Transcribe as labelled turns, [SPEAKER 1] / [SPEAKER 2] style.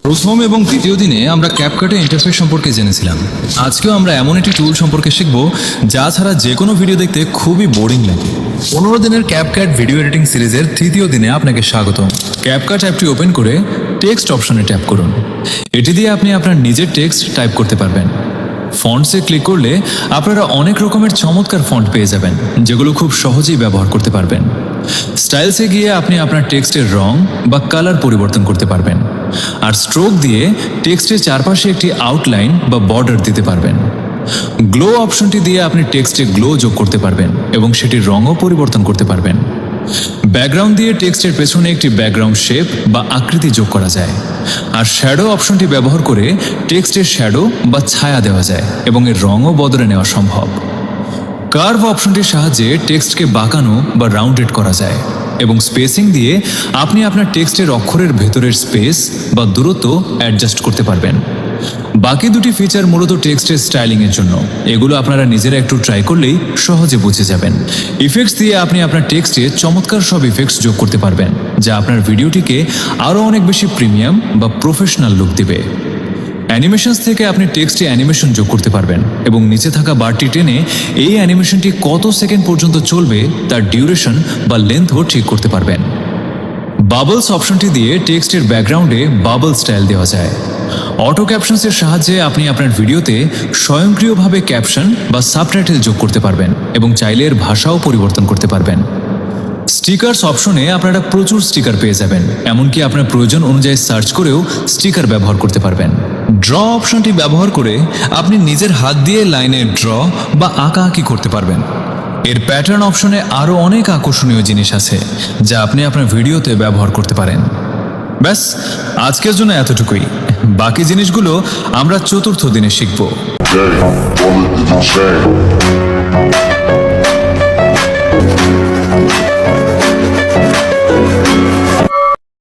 [SPEAKER 1] প্রথম এবং দ্বিতীয় দিনে আমরা ক্যাপকাটে ইন্টারফেস সম্পর্কে জেনেছিলাম। আজকেও আমরা এমন একটি টুল সম্পর্কে শিখব যা ছাড়া যে কোনো ভিডিও দেখতে খুবই বোরিং লাগে। 15 দিনের ক্যাপকাট ভিডিও এডিটিং সিরিজের তৃতীয় দিনে আপনাকে স্বাগতম। ক্যাপকাট অ্যাপটি ওপেন করে টেক্সট অপশনে ট্যাপ করুন। এটি দিয়ে আপনি আপনার নিজের টেক্সট টাইপ করতে পারবেন। ফন্টসে ক্লিক করলে আপনারা অনেক রকমের চমৎকার ফন্ট পেয়ে যাবেন, যেগুলো খুব সহজেই ব্যবহার করতে পারবেন। স্টাইলসে গিয়ে আপনি আপনার টেক্সটের রং বা কালার পরিবর্তন করতে পারবেন, আর স্ট্রোক দিয়ে টেক্সটের চারপাশে একটি আউটলাইন বা বর্ডার দিতে পারবেন। গ্লো অপশনটি দিয়ে আপনি টেক্সটে গ্লো যোগ করতে পারবেন এবং সেটির রঙও পরিবর্তন করতে পারবেন। ব্যাকগ্রাউন্ড দিয়ে টেক্সটের পেছনে একটি ব্যাকগ্রাউন্ড শেপ বা আকৃতি যোগ করা যায়, আর শ্যাডো অপশনটি ব্যবহার করে টেক্সটের শ্যাডো বা ছায়া দেওয়া যায় এবং এর রঙও বদলে নেওয়া সম্ভব। কার্ভ অপশনটির সাহায্যে টেক্সটকে বাঁকানো বা রাউন্ডেড করা যায় এবং স্পেসিং দিয়ে আপনি আপনার টেক্সটের অক্ষরের ভেতরের স্পেস বা দূরত্ব অ্যাডজাস্ট করতে পারবেন। বাকি দুটি ফিচার মূলত টেক্সটের স্টাইলিংয়ের জন্য। এগুলো আপনারা নিজেরা একটু ট্রাই করলেই সহজে বুঝে যাবেন। ইফেক্টস দিয়ে আপনি আপনার টেক্সটে চমৎকার সব ইফেক্টস যোগ করতে পারবেন, যা আপনার ভিডিওটিকে আরও অনেক বেশি প্রিমিয়াম বা প্রফেশনাল লুক দিবে। অ্যানিমেশনস থেকে আপনি টেক্সটে অ্যানিমেশন যোগ করতে পারবেন এবং নিচে থাকা বারটি টেনে এই অ্যানিমেশনটি কত সেকেন্ড পর্যন্ত চলবে তার ডিউরেশন বা লেন্থও ঠিক করতে পারবেন। বাবলস অপশনটি দিয়ে টেক্সটের ব্যাকগ্রাউন্ডে বাবল স্টাইল দেওয়া যায়। অটো ক্যাপশনসের সাহায্যে আপনি আপনার ভিডিওতে স্বয়ংক্রিয়ভাবে ক্যাপশন বা সাবটাইটেল যোগ করতে পারবেন এবং চাইলে এর ভাষাও পরিবর্তন করতে পারবেন। স্টিকারস অপশনে আপনারা প্রচুর স্টিকার পেয়ে যাবেন, এমনকি আপনার প্রয়োজন অনুযায়ী সার্চ করেও স্টিকার ব্যবহার করতে পারবেন। ড্র অপশনটি ব্যবহার করে আপনি নিজের হাত দিয়ে লাইনে ড্র বা আঁকাআঁকি করতে পারবেন। এর প্যাটার্ন অপশনে আরও অনেক আকর্ষণীয় জিনিস আছে যা আপনি আপনার ভিডিওতে ব্যবহার করতে পারেন। ব্যাস, আজকের জন্য এতটুকুই। বাকি জিনিসগুলো আমরা চতুর্থ দিনে শিখব।